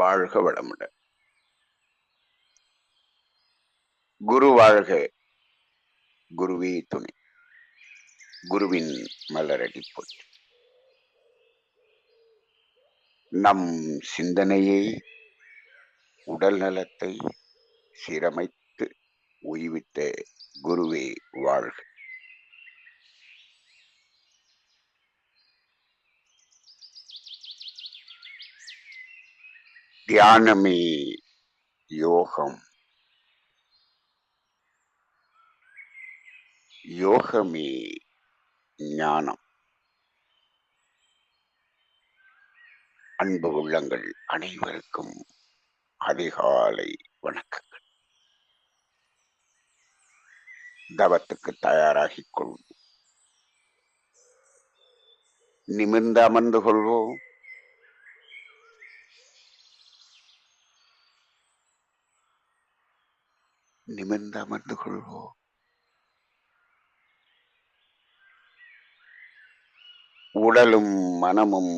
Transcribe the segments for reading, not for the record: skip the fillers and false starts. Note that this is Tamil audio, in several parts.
வாழ்க வளமுடன். குரு வாழ்க, குருவே துணை. குருவின் மலரடி போற்றி. நம் சிந்தனையை, உடல் நலத்தை சீரமைத்து உய்வித்த குருவே வாழ்க. தியானமே யோகம், யோகமே ஞானம். அன்பு உள்ளங்கள் அனைவருக்கும் அதிகாலை வணக்கங்கள். தவத்துக்கு தயாராகிக் கொள்வோம். நிமிர்ந்து அமர்ந்து கொள்வோம். நிமிர்ந்து அமர்ந்து கொள்வோம். உடலும் மனமும்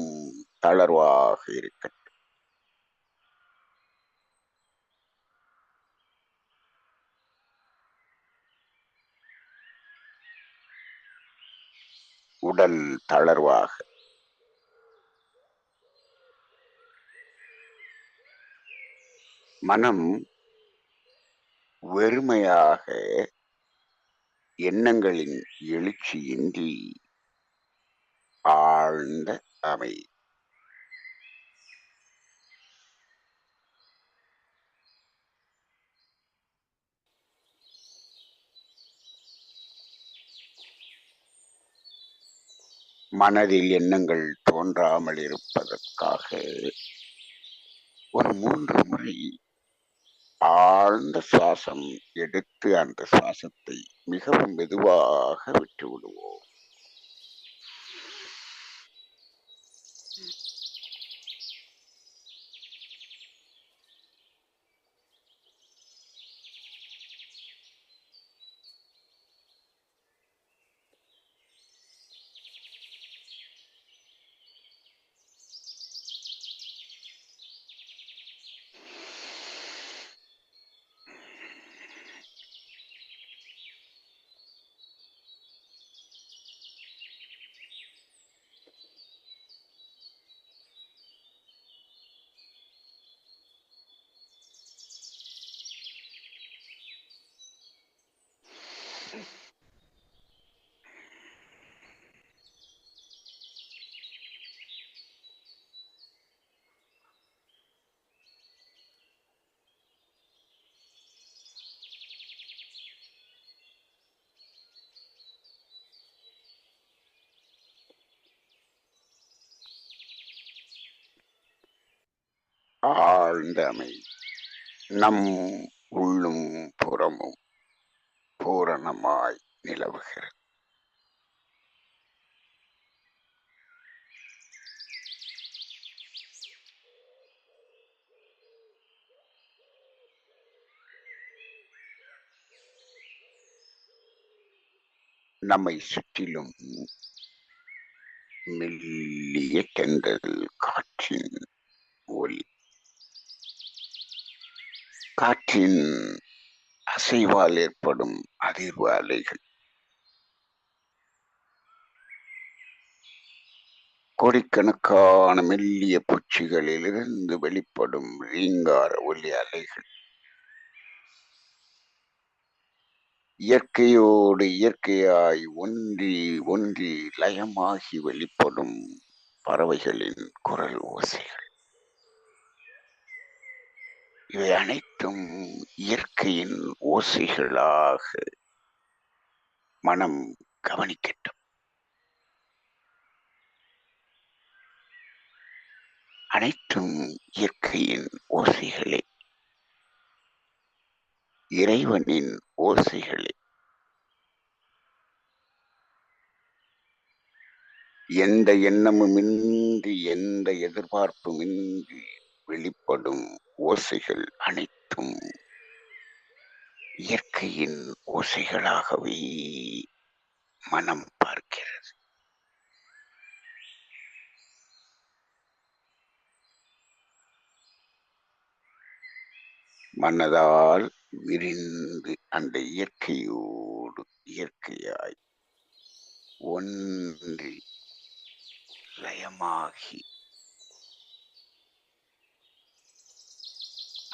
தளர்வாக இருக்கட்டும். உடல் தளர்வாக, மனம் வெறுமையாக, எண்ணங்களின் எழுச்சியின்றி ஆழ்ந்த அமைதி. மனதில் எண்ணங்கள் தோன்றாமல் இருப்பதற்காக ஒரு 3 முறை ஆழ்ந்த சுவாசம் எடுத்து அந்த சுவாசத்தை மிகவும் மெதுவாக விட்டு விடுவோம். ஆழ்ந்த அமைதி. நம் உள்ளும் புறமும் பூரணமாய் நிலவுகிறது. நம்மை சுற்றிலும் மெல்லிய தென்றல் காற்றின் ஒலி, காற்றின் அசைவால் ஏற்படும் அதிர்வு அலைகள், கோடிக்கணக்கான மெல்லிய பூச்சிகளிலிருந்து வெளிப்படும் ரீங்கார ஒலி அலைகள், இயற்கையோடு இயற்கையாய் ஒன்றி ஒன்றி லயமாகி வெளிப்படும் பறவைகளின் குரல் ஓசைகள், இவை அனைத்தும் இயற்கையின் ஓசைகளாக மனம் கவனிக்கட்டும். அனைத்தும் இயற்கையின் ஓசைகளே, இறைவனின் ஓசைகளே. எந்த எண்ணமுமின்றி, எந்த எதிர்பார்ப்புமின்றி வெளிப்படும் ஓசைகள் அனைத்தும் இயற்கையின் ஓசைகளாகவே மனம் பார்க்கிறது. மனதால் விரிந்து அந்த இயற்கையோடு இயற்கையாய் ஒன்றி லயமாகி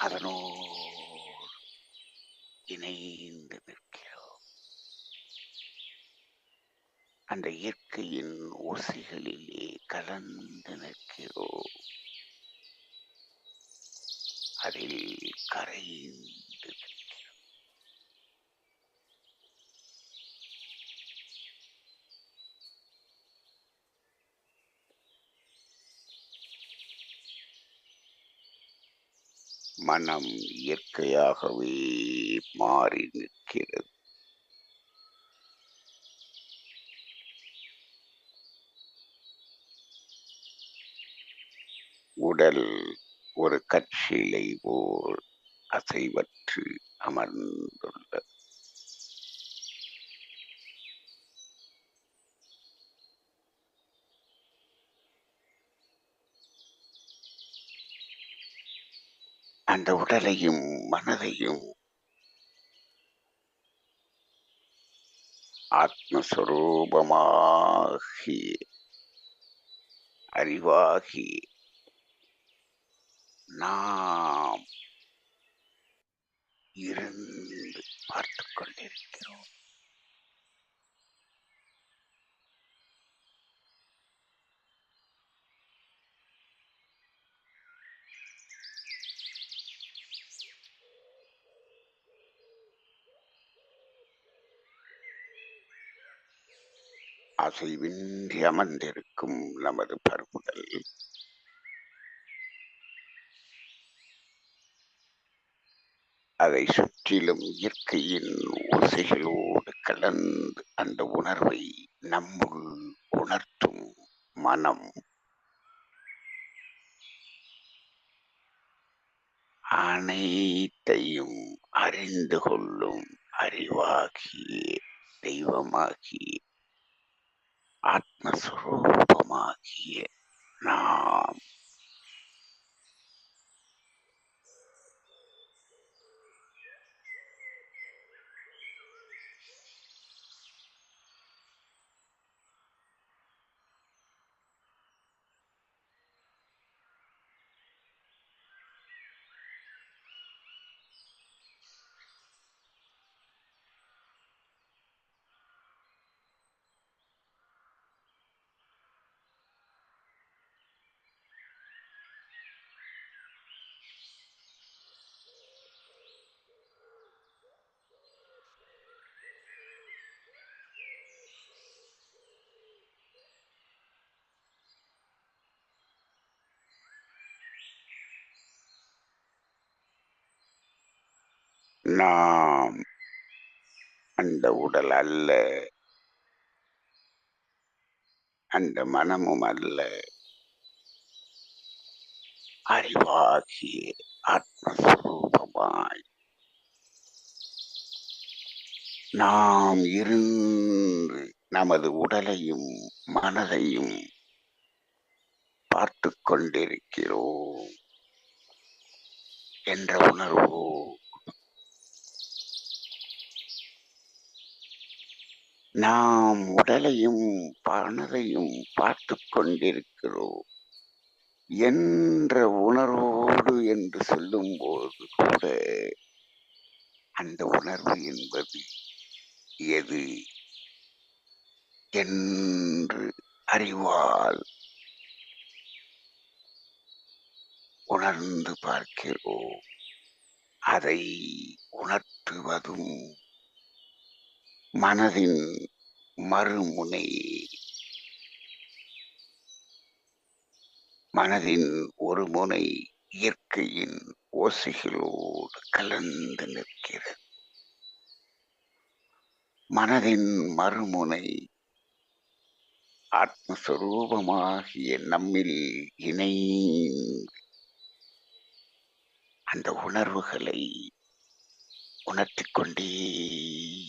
அதனோடு இணைந்து நிற்கிறோம். அந்த இயற்கையின் ஓசைகளிலே கலந்து நிற்கிறோம். அதில் கரைந்து நிற்கிறோம். மனம் இயற்கையாகவே மாறி நிற்கிறது. உடல் ஒரு கற்சிலை போல் அசைவற்று அமர்ந்துள்ளது. அந்த உடலையும் மனதையும் ஆத்மஸ்வரூபமாகி அறிவாகி நாம் இருந்து பார்த்து கொண்டிருக்கிறோம். அசைவின்றி அமர்ந்திருக்கும் நமது பருவுடல் அதை சுற்றிலும் இயற்கையின் ஓசைகளோடு கலந்து அந்த உணர்வை நம்முள் உணர்த்தும் மனம் அனைத்தையும் அறிந்து கொள்ளும் அறிவாகிய தெய்வமாகிய ஆத்மஸ்வரூபமாகிய நாம் நாம் அந்த உடல் அல்ல, அந்த மனமும் அல்ல, அறிவாகிய ஆத்மஸ்வரூபமாய் நாம் இருந்து நமது உடலையும் மனதையும் பார்த்து கொண்டிருக்கிறோம் என்ற உணர்வோ நாம் உடலையும் மனதையும் பார்த்து கொண்டிருக்கிறோம் என்ற உணர்வோடு என்று சொல்லும்போது கூட அந்த உணர்வு என்பது எது என்று அறிவால் உணர்ந்து பார்க்கிறோம். அதை உணர்த்துவதும் மனதின் மறுமுனை, மனதின் ஒரு முனை இயற்கையின் ஓசைகளோடு கலந்து நிற்கிறது. மனதின் மறுமுனை ஆத்மஸ்வரூபமாகிய நம்மில் இணைந்து அந்த உணர்வுகளை உணர்த்திக் கொண்டே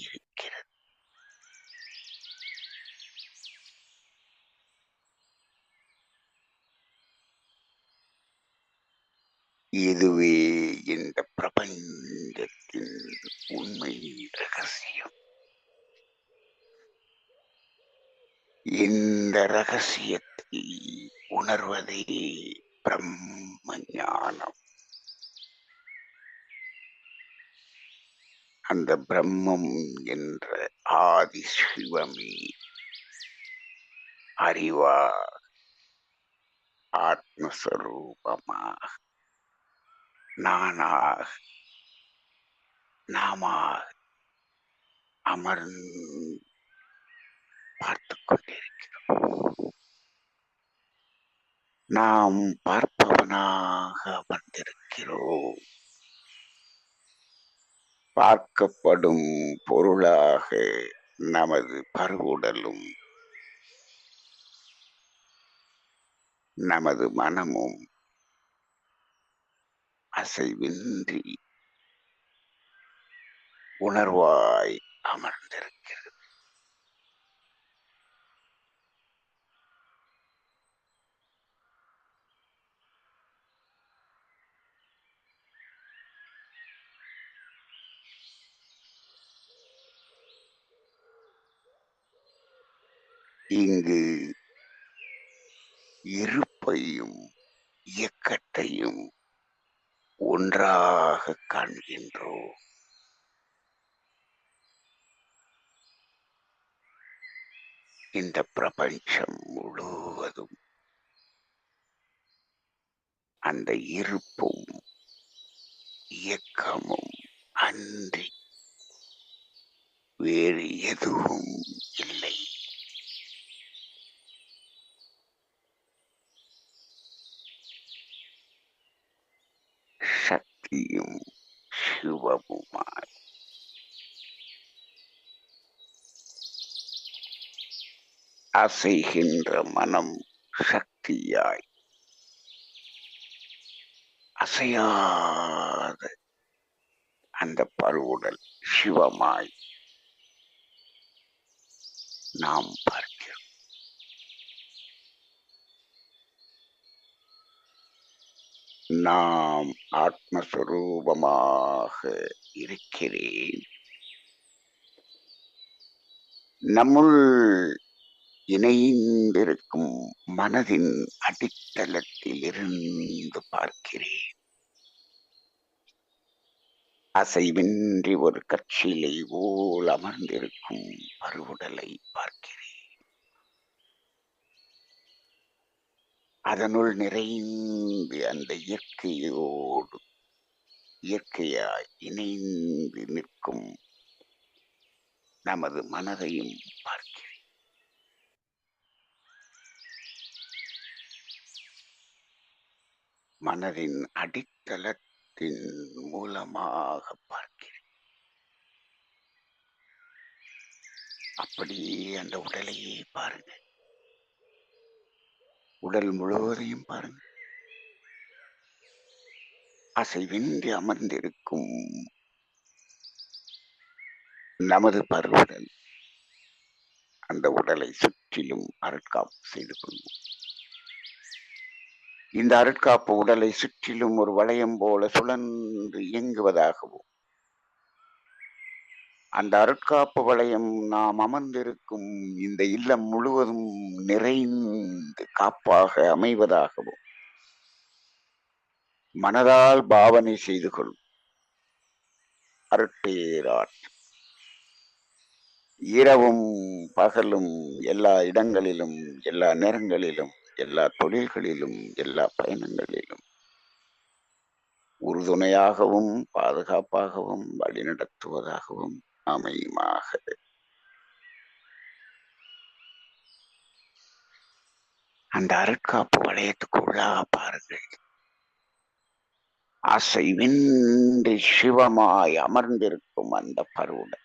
இருக்கிறது. இதுவே இந்த பிரபஞ்சத்தின் உண்மை ரகசியம். இந்த ரகசியத்தை உணர்வதே பிரம்ம ஞானம். அந்த பிரம்மம் என்ற ஆதி சிவமே அறிவா ஆத்மஸ்வரூபமாக நானாக நாமாக அமர்ந்து பார்த்து கொண்டிருக்கிறோம். நாம் பார்ப்பவனாக அமர்ந்திருக்கிறோம். பார்க்கப்படும் பொருளாக நமது பருவுடலும் நமது மனமும் அசைவின்றி உணர்வாய் அமர்ந்திருக்கிறது. இங்கு இருப்பையும் இயக்கத்தையும் ஒன்றாக காண்கின்றோம். இந்த பிரபஞ்சம் முழுவதும் அந்த இருப்பும் இயக்கமும் அன்றி வேறு எதுவும் இல்லை. சக்தியும் சிவமுமாய் அசைகின்ற மனம் சக்தியாய், அசையாத அந்த பருவுடல் சிவமாய் நாம் பார்க்கிறோம். நாம் ஆத்மஸ்வரூபமாக இருக்கிறேன். நம்முள் இணைந்திருக்கும் மனதின் அடித்தளத்தில் இருந்து பார்க்கிறேன். அசைவின்றி ஒரு கற்சிலை போல் அமர்ந்திருக்கும் பருவுடலை பார்க்கிறேன். அதனுள் நிறைந்து அந்த இயற்கையோடு இயற்கையாய் இணைந்து நிற்கும் நமது மனதையும் பார்க்கிறேன். மனதின் அடித்தளத்தின் மூலமாக பார்க்கிறேன். அப்படியே அந்த உடலையே பாருங்க. உடல் முழுவதையும் பாருங்க. அசைவின்றி அமர்ந்திருக்கும் நமது பருவுடல். அந்த உடலை சுற்றிலும் அருட்காப்பு செய்து கொள்வோம். இந்த அருட்காப்பு உடலை சுற்றிலும் ஒரு வளையம் போல சுழன்று இயங்குவதாகவும், அந்த அருட்காப்பு வளையம் நாம் அமர்ந்திருக்கும் இந்த இல்லம் முழுவதும் நிறைந்து காப்பாக அமைவதாகவும் மனதால் பாவனை செய்து கொள்ளும். அருட்பேராட் இரவும் பகலும் எல்லா இடங்களிலும் எல்லா நேரங்களிலும் எல்லா தொழில்களிலும் எல்லா பயணங்களிலும் உறுதுணையாகவும் பாதுகாப்பாகவும் வழிநடத்துவதாகவும் அமையுமாக. அந்த அருட்காப்பு வளையத்துக்குள்ளாக பாருங்கள். அசைவின்றி சிவமாய் அமர்ந்திருக்கும் அந்த பருவுடல்.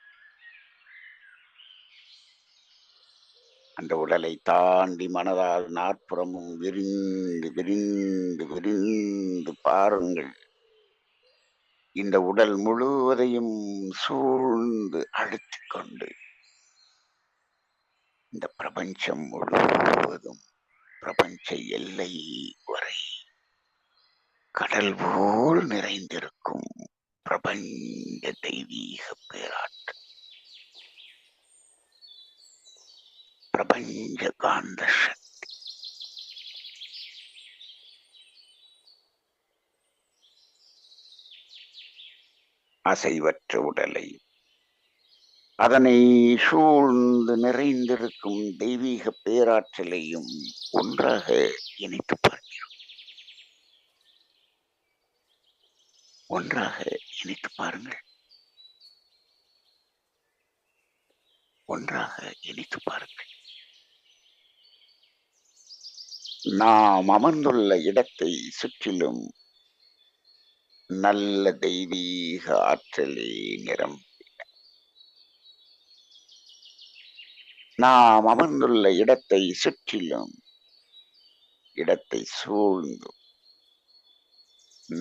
அந்த உடலை தாண்டி மனதால் நாற்புறமும் விரிந்து விரிந்து விரிந்து பாருங்கள். இந்த உடல் முழுவதையும் சூழ்ந்து அழுத்திக் கொண்டு இந்த பிரபஞ்சம் முழுவதும் பிரபஞ்ச எல்லை வரை கடல் போல் நிறைந்திருக்கும் பிரபஞ்ச தெய்வீக பேராற்றல், பிரபஞ்ச காந்த சக்தி, அசைவற்ற உடலை, அதனை சூழ்ந்து நிறைந்திருக்கும் தெய்வீக பேராற்றலையும் ஒன்றாக இணைத்து பார்க்கிறோம். ஒன்றாக இணைத்து பாருங்கள். ஒன்றாக இணைத்து பாருங்கள். நாம் அமர்ந்துள்ள இடத்தை சுற்றிலும் நல்ல தெய்வீக ஆற்றலே நாம் அமர்ந்துள்ள இடத்தை சுற்றிலும் இடத்தை சூழ்ந்தும்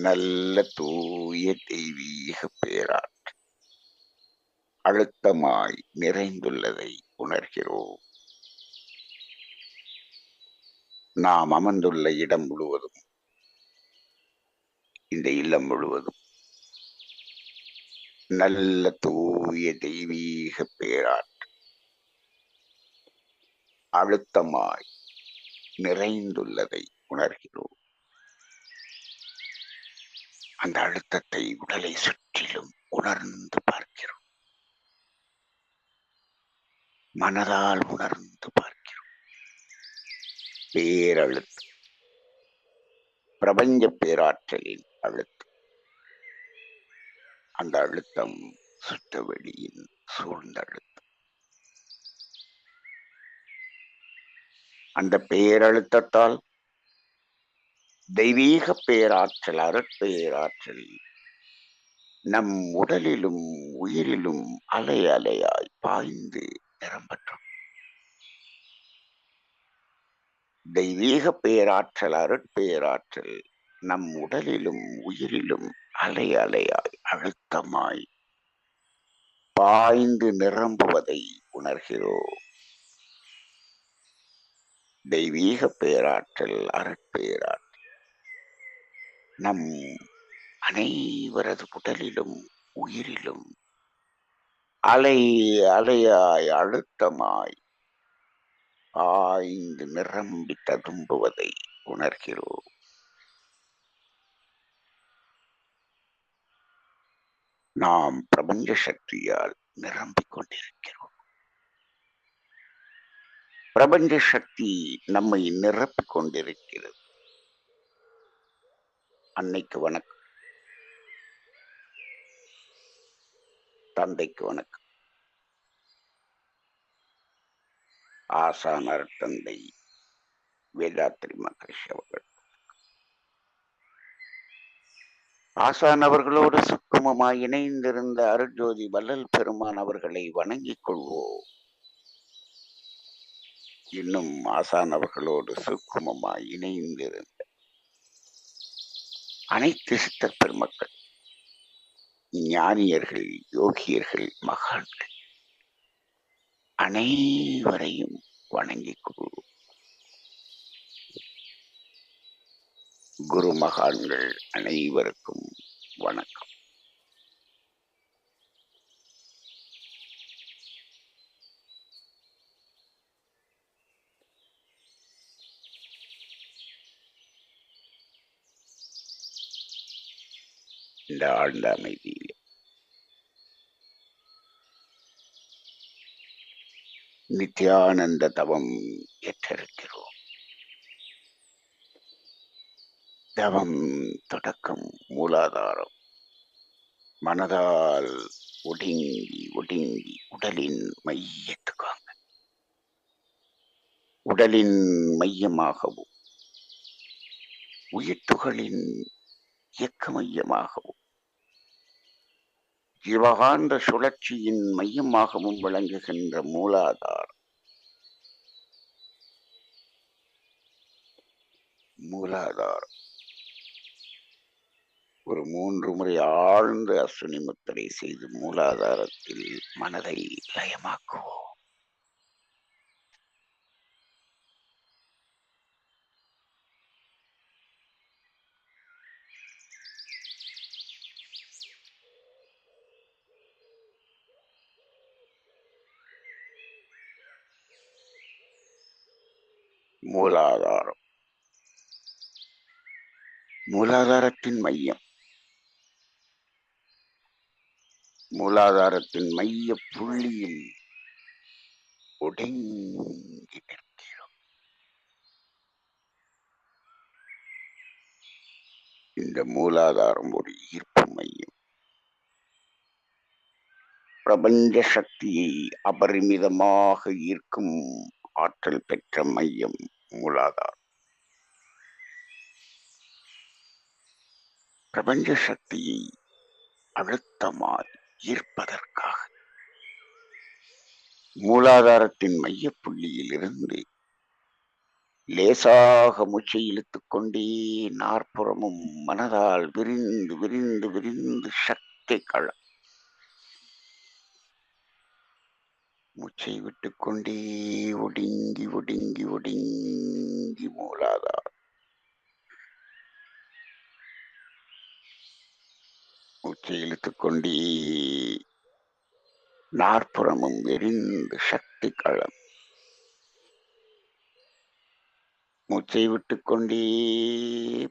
நல்ல தூய தெய்வீக பேராற்றல் அழுத்தமாய் நிறைந்துள்ளதை உணர்கிறோம். நாம் அமர்ந்துள்ள இடம் முழுவதும், இந்த இல்லம் முழுவதும் நல்ல தூய தெய்வீக பேராற்றல் அழுத்தமாய் நிறைந்துள்ளதை உணர்கிறோம். அந்த அழுத்தத்தை உடலை சுற்றிலும் உணர்ந்து பார்க்கிறோம். மனதால் உணர்ந்து பார்க்கிறோம். பேரழுத்தம், பிரபஞ்ச பேராற்றலின் அழுத்தம். அந்த அழுத்தம் சுத்த வெளியின் சூழ்ந்த அழுத்தம். அந்த பேரழுத்தத்தால் தெய்வீக பேராற்றல், அருட்பேராற்றல் நம் உடலிலும் உயிரிலும் அலை அலையாய் பாய்ந்து நிரம்பற்றும். தெய்வீக பேராற்றல், அருட்பேராற்றல் நம் உடலிலும் உயிரிலும் அலை அலையாய் அழுத்தமாய் பாய்ந்து நிரம்புவதை உணர்கிறோம். தெய்வீக பேராற்றல், அருட்பேராற்றல் நம் அனைவரது உடலிலும் உயிரிலும் அலை அலையாய் அழுத்தமாய் ஆய்ந்து நிரம்பி ததும்புவதை உணர்கிறோம். நாம் பிரபஞ்ச சக்தியால் நிரம்பிக் கொண்டிருக்கிறோம். பிரபஞ்ச சக்தி நம்மை நிரப்பிக் கொண்டிருக்கிறது. அன்னைக்கு வணக்கம், தந்தைக்கு வணக்கம். ஆசானர் தந்தை வேதாத்ரி மகரிஷி அவர்கள். ஆசான் அவர்களோடு சுக்குமமாய் இணைந்திருந்த அருட்ஜோதி வள்ளல் பெருமான் அவர்களை வணங்கிக் கொள்வோம். இன்னும் ஆசான் அவர்களோடு சுக்குமமாய் இணைந்திருந்த அனைத்து சித்தர் பெருமக்கள், ஞானியர்கள், யோகியர்கள், மகான்கள் அனைவரையும் வணங்கிக் கொள்வோம். குரு மகான்கள் அனைவருக்கும் வணக்கம். இந்த ஆழ்ந்த அமைதியில் நித்யானந்த தவம் ஏற்றிருக்கிறோம். தவம் தொடக்கம் மூலாதாரம். மனதால் ஒடுங்கி ஒடுங்கி உடலின் மையத்துக்காங்க, உடலின் மையமாகவும் உயிர்த்துகளின் இயக்க மையமாகவும் ஜீவகாந்த சுழற்சியின் மையமாகவும் விளங்குகின்ற மூலாதாரம். மூலாதாரம் ஒரு 3 முறை ஆழ்ந்த அஸ்வினி முத்திரை செய்து மூலாதாரத்தில் மனதை லயமாக்குவோம். மூலாதாரம். மூலாதாரத்தின் மையம். மூலாதாரத்தின் மைய புள்ளியில் ஒடுங்கி நிற்கிறோம். இந்த மூலாதாரம் ஒரு ஈர்ப்பு மையம். பிரபஞ்ச சக்தியை அபரிமிதமாக ஈர்க்கும் ஆற்றல் பெற்ற மையம் மூலாதாரம். பிரபஞ்ச சக்தியை அழுத்தமாய் ஈர்ப்பதற்காக மூலாதாரத்தின் மையப்புள்ளியில் இருந்து லேசாக மூச்சை இழுத்துக் கொண்டே நாற்புறமும் மனதால் விரிந்து விரிந்து விரிந்து சக்தி களம். மூச்சை விட்டுக்கொண்டே ஒடுங்கி ஒடுங்கி ஒடுங்கி மூலாதாரம். மூச்சை இழுத்துக்கொண்டே நாற்புறமும் விரிந்து சக்தி களம். மூச்சை விட்டுக்கொண்டே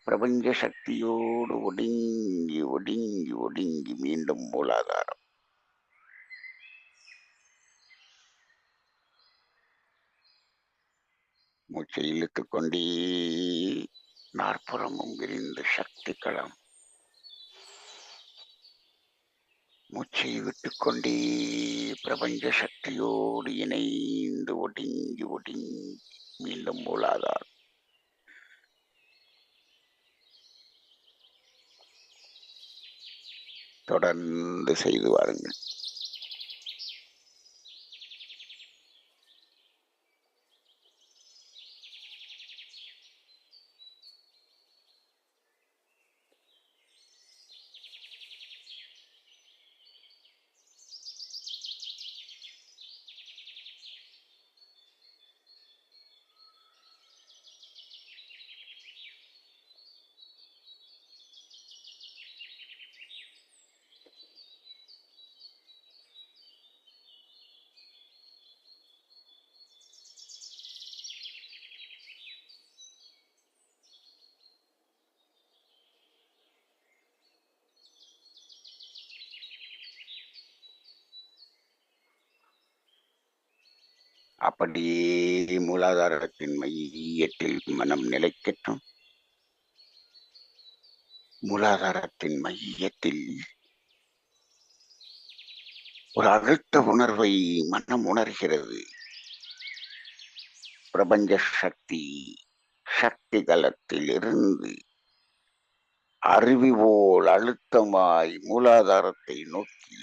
பிரபஞ்ச சக்தியோடு ஒடுங்கி ஒடுங்கி ஒடுங்கி மீண்டும் மூலாதாரம். மூச்சை இழுத்துக்கொண்டே நாற்புறமும் விரிந்து சக்தி களம். மூச்சை விட்டுக்கொண்டே பிரபஞ்ச சக்தியோடு இணைந்து ஒடுங்கி ஒடுங்கி மீண்டும் மூலாதாரம். தொடர்ந்து செய்து வாருங்கள். அப்படியே மூலாதாரத்தின் மையத்தில் மனம் நிலைக்கட்டும். மூலாதாரத்தின் மையத்தில் ஒரு அழுத்த உணர்வை மனம் உணர்கிறது. பிரபஞ்ச சக்தி சக்தி தலத்தில் இருந்து அருவி போல் அழுத்தமாய் மூலாதாரத்தை நோக்கி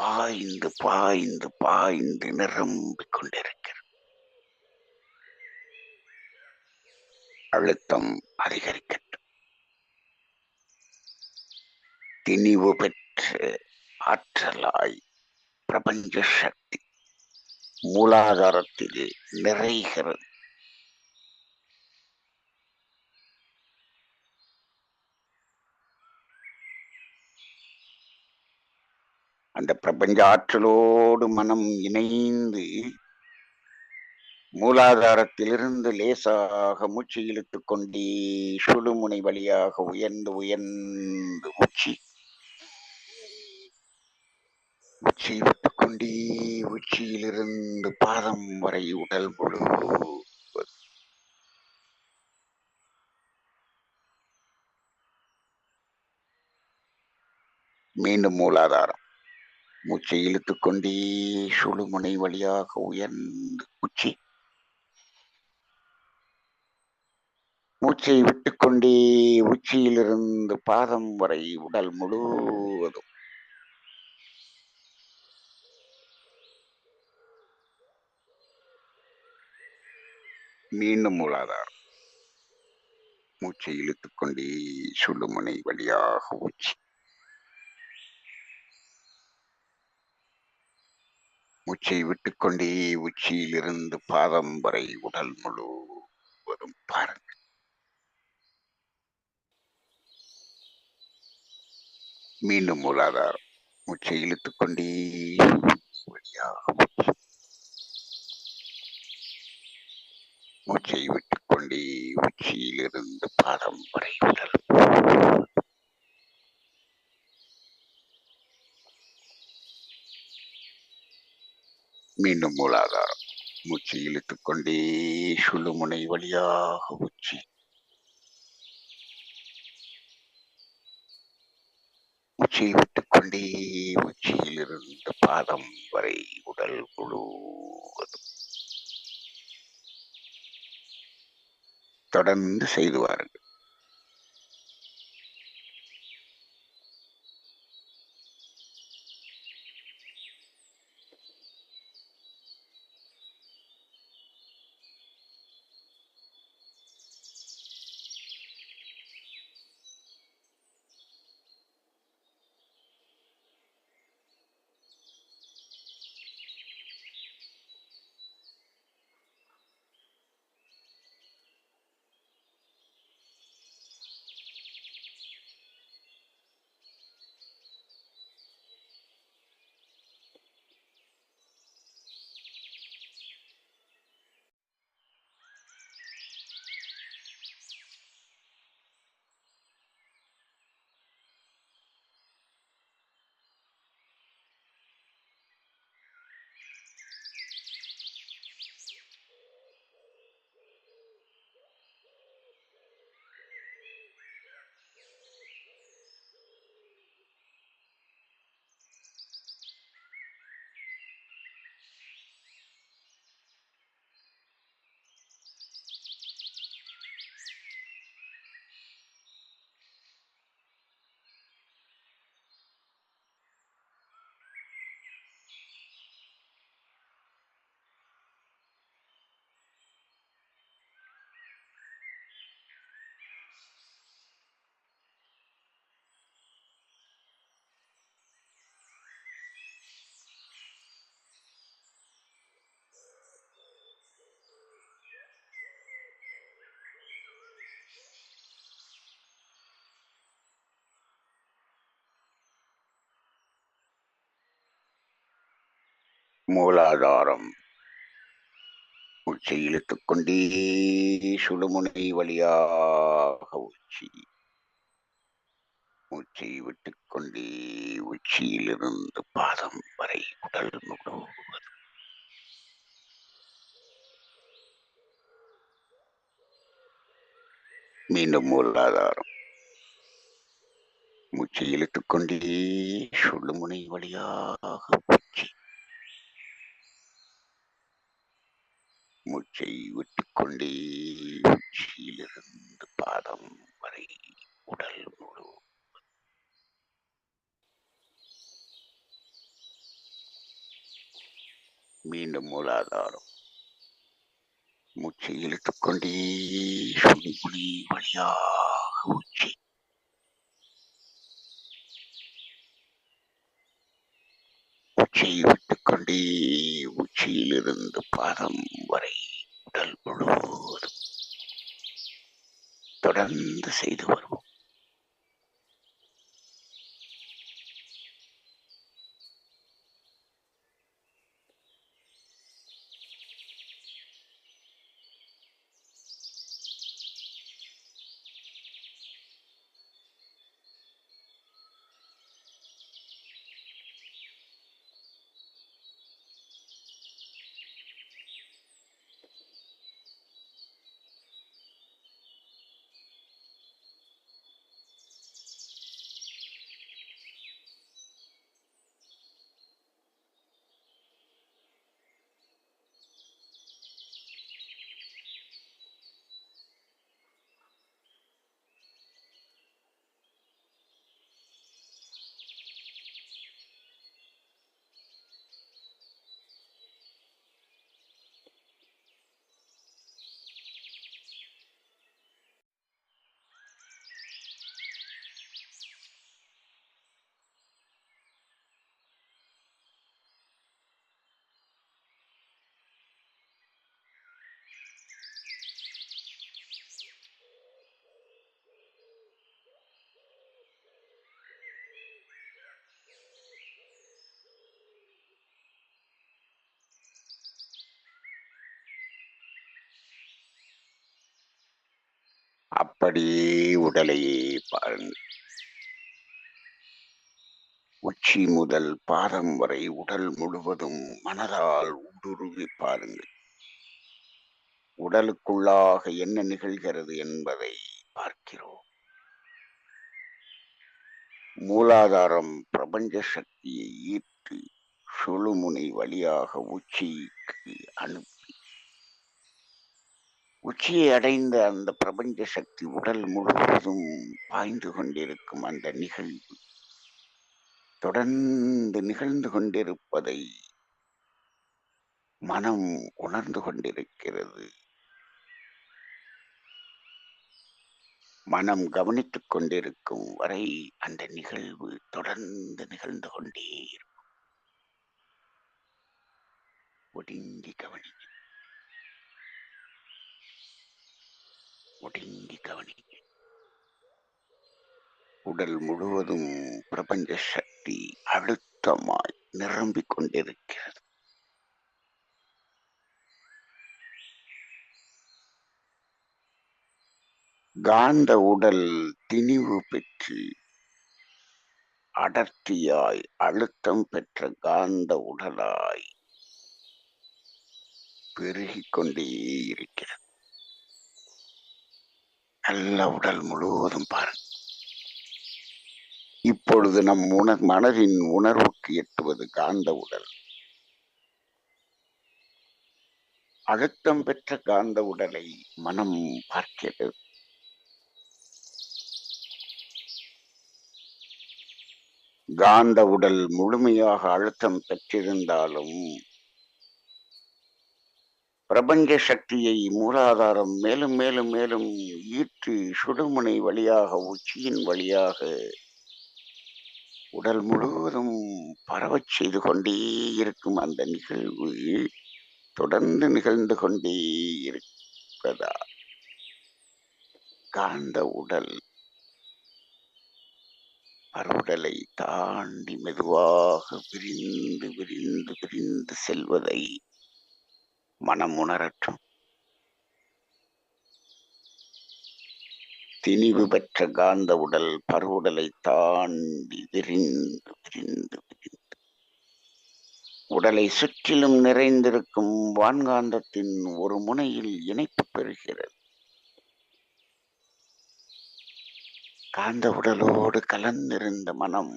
பாய்ந்து பாய்ந்து பாய்ந்து நிரம்பிக் கொண்டிருக்கிறது. அழுத்தம் அதிகரிக்கட்டும். திணிவு பெற்ற ஆற்றலாய் பிரபஞ்ச சக்தி மூலாதாரத்தில் நிறைகிறது. அந்த பிரபஞ்ச ஆற்றலோடு மனம் இணைந்து மூலாதாரத்திலிருந்து லேசாக மூச்சு இழுத்துக் கொண்டே சுழுமுனை வழியாக உயர்ந்து உயர்ந்து உச்சியை விட்டுக்கொண்டே உச்சியிலிருந்து பாதம் வரை உடல் முழு மீண்டும் மூலாதாரம். மூச்சை இழுத்துக்கொண்டே சுழுமுனை வழியாக உயர்ந்து மூச்சை விட்டுக்கொண்டே உச்சியிலிருந்து பாதம் வரை உடல் முழுவதும் மீண்டும் மூலாதாரம். மூச்சை இழுத்துக்கொண்டே சுழுமுனை வழியாக மூச்சை விட்டுக்கொண்டே உச்சியிலிருந்து பாதம் வரை உடல் முழுவதும் பாருங்கள். மீண்டும் மூலாதாரம். மூச்சை இழுத்துக்கொண்டே வழியாக மூச்சை விட்டுக் கொண்டே உச்சியிலிருந்து பாதம் வரை உடல். மீண்டும் மூலாதாரம். மூச்சை இழுத்துக் கொண்டே சுழுமுனை வழியாக உச்சி. மூச்சை விட்டுக் கொண்டே உச்சியிலிருந்து பாதம் வரை உடல் முழுவதும். தொடர்ந்து செய்து வாருங்கள். மூலாதாரம். மூச்சை இழுத்துக் கொண்டே சுழுமுனை வழியாக உச்சி. மூச்சை விட்டுக் கொண்டே உச்சியிலிருந்து பாதம் வரை உடல் முழுவதும். மீண்டும் மூலாதாரம். மூச்சை இழுத்துக் கொண்டே சுழுமுனை வழியாக உச்சி. மூச்சை விட்டுக் கொண்டே உச்சியிலிருந்து பாதம் வரை உடல் முழு. மீண்டும் மூலாதாரம். மூச்சை இழுத்துக் கொண்டே சுழுமுனை வழியாக உச்சி. மூச்சை விட்டுக் கொண்டே உச்சியிலிருந்து பாதம் வரை உடல் முழுவதும். தொடர்ந்து செய்து வருவோம். அப்படியே உடலையே பாருங்கள். உச்சி முதல் பாதம் வரை உடல் முழுவதும் மனதால் ஊடுருவி பாருங்கள். உடலுக்குள்ளாக என்ன நிகழ்கிறது என்பதை பார்க்கிறோம். மூலாதாரம் பிரபஞ்ச சக்தியை ஈர்த்து சுழுமுனை வழியாக உச்சிக்கு அனுப்பி, உச்சியை அடைந்த அந்த பிரபஞ்ச சக்தி உடல் முழுவதும் பாய்ந்து கொண்டிருக்கும் அந்த நிகழ்வு தொடர்ந்து நிகழ்ந்து கொண்டிருப்பதை மனம் உணர்ந்து கொண்டிருக்கிறது. மனம் கவனித்துக் கொண்டிருக்கும் வரை அந்த நிகழ்வு தொடர்ந்து நிகழ்ந்து கொண்டே இருக்கும். ஒடுங்கி கவனிங்க, ஒடுங்கி கவனிங்க. உடல் முழுவதும் பிரபஞ்ச சக்தி அழுத்தமாய் நிரம்பிக் கொண்டிருக்கிறது. காந்த உடல் திணிவு பெற்று அடர்த்தியாய் அழுத்தம் பெற்ற காந்த உடலாய் பெருகிக் கொண்டே இருக்கிறது. நல்ல உடல் முழுவதும் பாருங்கள். இப்பொழுது நம் மனதின் உணர்வுக்கு எட்டுவது காந்த உடல். அழுத்தம் பெற்ற காந்த உடலை மனம் பார்க்கிறது. காந்த உடல் முழுமையாக அழுத்தம் பெற்றிருந்தாலும் பிரபஞ்ச சக்தியை மூலாதாரம் மேலும் மேலும் மேலும் ஈர்த்து சுடுமுனை வழியாக உச்சியின் வழியாக உடல் முழுவதும் பரவச் செய்து கொண்டே இருக்கும் அந்த நிகழ்வு தொடர்ந்து நிகழ்ந்து கொண்டே இருப்பதா காந்த உடல் பருவுடலை தாண்டி மெதுவாக விரிந்து விரிந்து விரிந்து செல்வதை மனம் உணரட்டும். திணிவு பெற்ற காந்த உடல் பருவுடலை தாண்டி விரிந்து விரிந்து விரிந்து உடலை சுற்றிலும் நிறைந்திருக்கும் வான்காந்தத்தின் ஒரு முனையில் இணைப்பு பெறுகிறது. காந்த உடலோடு கலந்திருந்த மனம்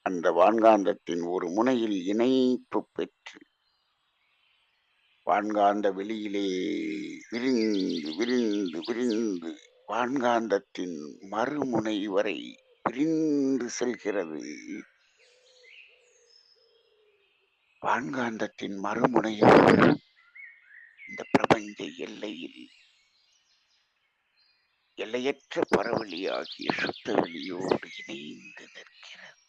அந்த வான்காந்தத்தின் ஒரு முனையில் இணைப்பு பெற்று வான்காந்த வெளியிலே விரிந்து விரிந்து விரிந்து வான்காந்தத்தின் மறுமுனை வரை விரிந்து செல்கிறது. வான்காந்தத்தின் மறுமுனையோடு இந்த பிரபஞ்ச எல்லையில் எல்லையற்ற பரவெளியாகிய சுத்த வெளியோடு இணைந்து நிற்கிறது.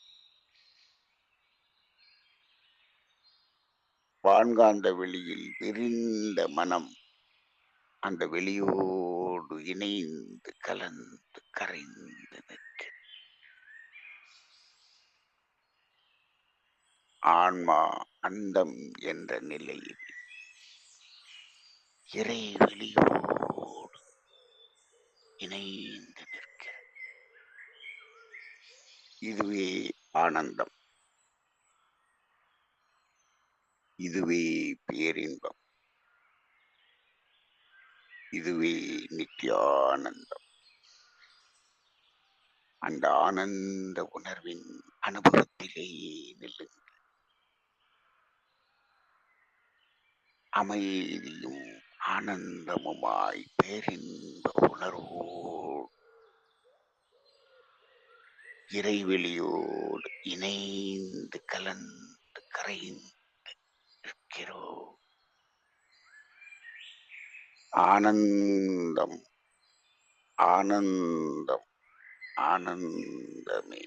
வான்காந்த வெளியில் விரிந்த மனம் அந்த வெளியோடு இணைந்து கலந்து கரைந்து நிற்கிறது. ஆன்மா அந்தம் என்ற நிலையில் இறை வெளியோடு இணைந்து நிற்கிறது. இதுவே ஆனந்தம், இதுவே பேரின்பம், இதுவே நித்யானந்தம். அந்த ஆனந்த உணர்வின் அனுபவத்திலேயே நில்லுங்கள். அமைதியும் ஆனந்தமுமாய் பேரின்ப உணர்வோடு இறைவெளியோடு இணைந்து கலந்து கரைந்து இருக்கிறோம். ஆனந்தம், ஆனந்தம், ஆனந்தமே.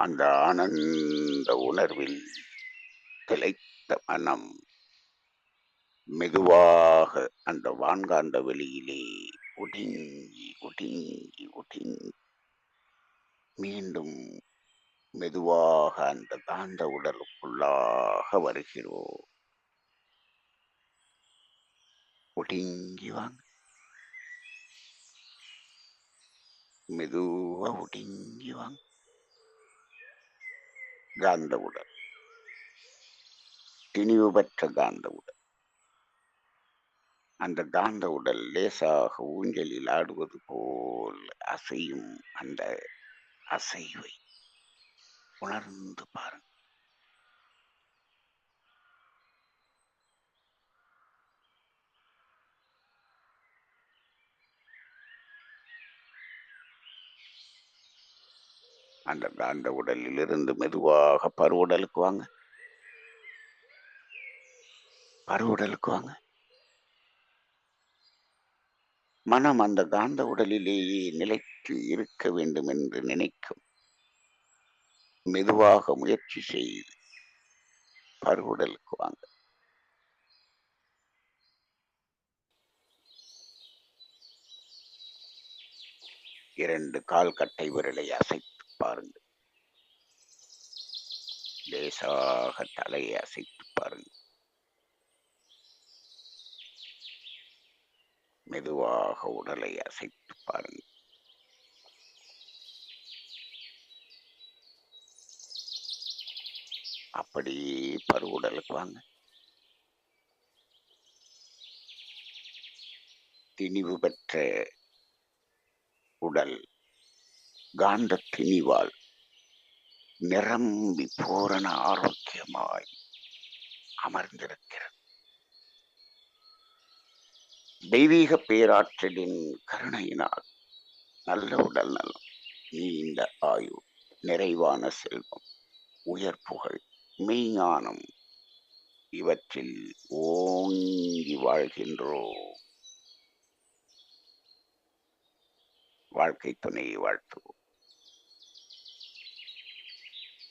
அந்த ஆனந்த உணர்வில் திளைத்த மனம் மெதுவாக அந்த வான்காந்த வெளியிலே ஒடுங்கி ஒடுங்கி ஒடுங்கி மீண்டும் மெதுவாக அந்த காந்த உடலுக்குள்ளாக வருகிறோம். ஒடுங்கி வாங்க. மெதுவா ஒடுங்கி வாங்க. காந்த உடல், திணிவு பெற்ற காந்த உடல். அந்த காந்த உடல் லேசாக ஊஞ்சலில் ஆடுவது போல் அசையும். அந்த அசைவை உணர்ந்து பாருங்க. அந்த காந்த உடலில் இருந்து மெதுவாக பருவுடலுக்கு வாங்க. பருவுடலுக்கு வாங்க. மனம் அந்த காந்த உடலிலேயே நிலைத்து இருக்க வேண்டும் என்று நினைக்கும். மெதுவாக முயற்சி செய்து பருவுடலுக்கு வாங்க. இரண்டு கால் கட்டை விரலை அசைத்து பாருங்க. லேசாக தலையை அசைத்து பாருங்க. மெதுவாக உடலை அசைத்து பாருங்க. அப்படியே பருவுடலுக்கு வாங்க. திணிவு பெற்ற உடல் காந்த திணிவால் நிரம்பி பூரண ஆரோக்கியமாய் அமர்ந்திருக்கிறது. தெய்வீக பேராற்றலின் கருணையினால் நல்ல உடல் நலம், நீண்ட ஆயு, நிறைவான செல்வம், உயர் புகழ், மெய்ஞானம் இவற்றில் ஓங்கி வாழ்கின்றோம். வாழ்க்கை துணையை வாழ்த்துவோம்.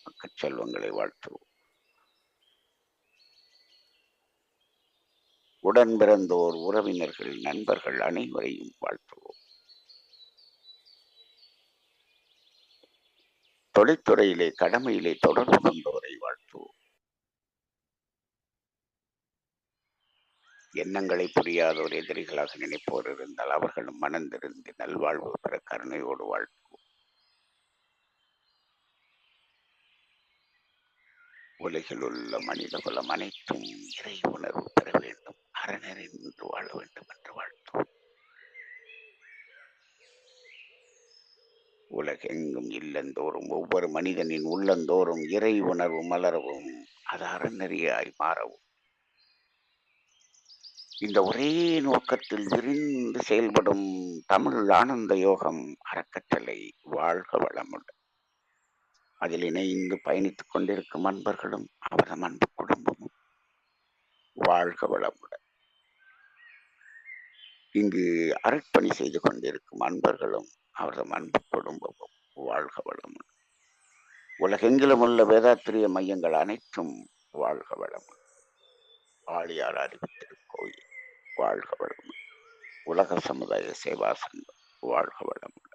மக்கள் செல்வங்களை வாழ்த்துவோம். உடன் பிறந்தோர், உறவினர்கள், நண்பர்கள் அனைவரையும் வாழ்த்துவோம். தொழில்துறையிலே கடமையிலே தொடர்பு கொண்டோரை வாழ்த்துவோம். எண்ணங்களை புரியாதோர், எதிரிகளாக நினைப்போர் இருந்தால் அவர்களும் மனந்திருந்து நல்வாழ்வு பெற கருணையோடு வாழ்த்துவோம். உலகில் உள்ள மனித குலம் அனைத்தும் இறை உணர்வு பெற வேண்டும், அறநெறிந்து வாழ வேண்டும் என்று வாழ்த்துவோம். உலகெங்கும் இல்லந்தோறும் ஒவ்வொரு மனிதனின் உள்ளந்தோறும் இறை உணர்வு மலரவும், அது அறநெறியாய் மாறவும், இந்த ஒரே நோக்கத்தில் விரிந்து செயல்படும் தமிழ் ஆனந்த யோகம் அறக்கட்டளை வாழ்க வளமுடன். அதில் இணைந்து பயணித்துக் கொண்டிருக்கும் அன்பர்களும் அவரது அன்பு குடும்பமும் வாழ்க வளமுடன். இங்கு அர்ப்பணி செய்து கொண்டிருக்கும் அன்பர்களும் அவரது அன்பு குடும்பமும் வாழ்க வளமுடன். உலகெங்கிலும் உள்ள வேதாத்திரிய மையங்கள் அனைத்தும் வாழ்க வளமுடன். ஆழியார் அறிவித்திருக்கோயில் வாழ்க வளமுடன். உலக சமுதாய சேவா சங்கம் வாழ்க வளமுடன்.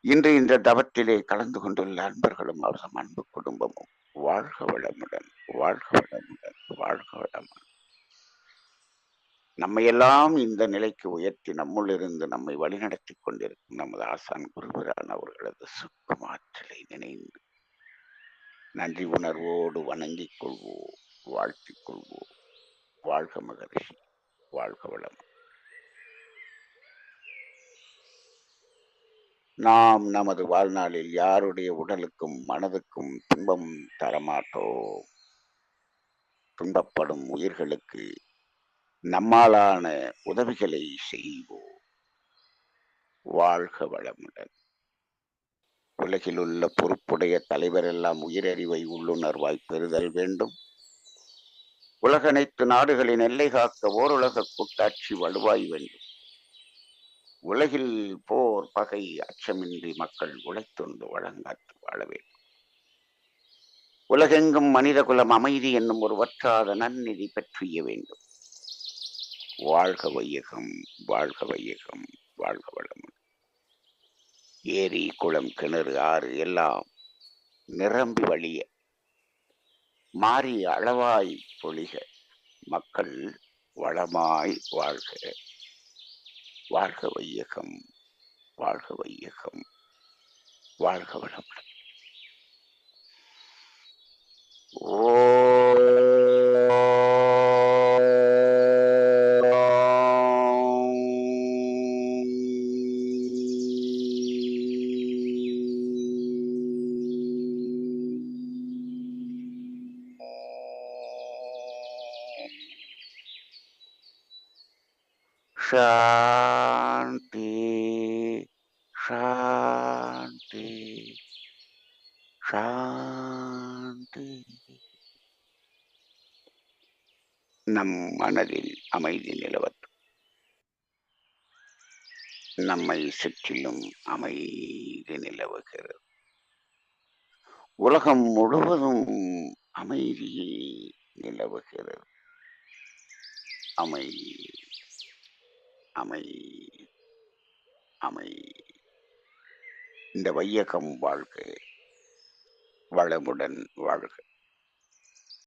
இன்று இந்த தவத்திலே கலந்து கொண்டுள்ள அன்பர்களும் அவரது அன்பு குடும்பமும் வாழ்க வளமுடன், வாழ்க வளமுடன், வாழ்க வளமுடன். நம்மையெல்லாம் இந்த நிலைக்கு உயர்த்தி நம்முள் இருந்து நம்மை வழிநடத்தி கொண்டிருக்கும் நமது ஆசான் குருபிரான் அவர்களது சுக்குமாற்றலை நினைந்து நன்றி உணர்வோடு வணங்கிக் கொள்வோம், வாழ்த்திக் கொள்வோம். வாழ்க மகரிஷி, வாழ்க வளம். நாம் நமது வாழ்நாளில் யாருடைய உடலுக்கும் மனதுக்கும் துன்பம் தரமாட்டோம். துன்பப்படும் உயிர்களுக்கு நம்மாலான உதவிகளை செய்வோம். வாழ்க வளமுடன். உலகில் உள்ள பொறுப்புடைய தலைவரெல்லாம் உயிரறிவை உள்ளுணர்வாய் பெறுதல் வேண்டும். உலகனைத்து நாடுகளின் எல்லை காக்க ஓருலக கூட்டாட்சி வலுவாய் வேண்டும். உலகில் போர் பகை அச்சமின்றி மக்கள் உழைத்துண்டு வழங்காத்து வாழ வேண்டும். உலகெங்கும் மனித குலம் அமைதி என்னும் ஒரு வற்றாத நன்னிதி பெற்றிய வேண்டும். வாழ்க வையகம், வாழ்க வையகம், வாழ்க வளம். ஏரி, குளம், கிணறு, ஆறு எல்லாம் நிரம்பி வழிய மாறி அளவாய் பொழிக. மக்கள் வளமாய் வாழ்க. வாழ்க வையகம், வாழ்க வையகம், வாழ்க வளமுடன். சாந்தி, சாந்தி, சாந்தி. நம் மனதில் அமைதி நிலவட்டும். நம்மை சுற்றிலும் அமைதி நிலவுகிறது. உலகம் முழுவதும் அமைதியை நிலவுகிறது. அமைதி, அமைதி, அமைதி. இந்த வையகம் வாழ்க, வளமுடன் வாழ்க.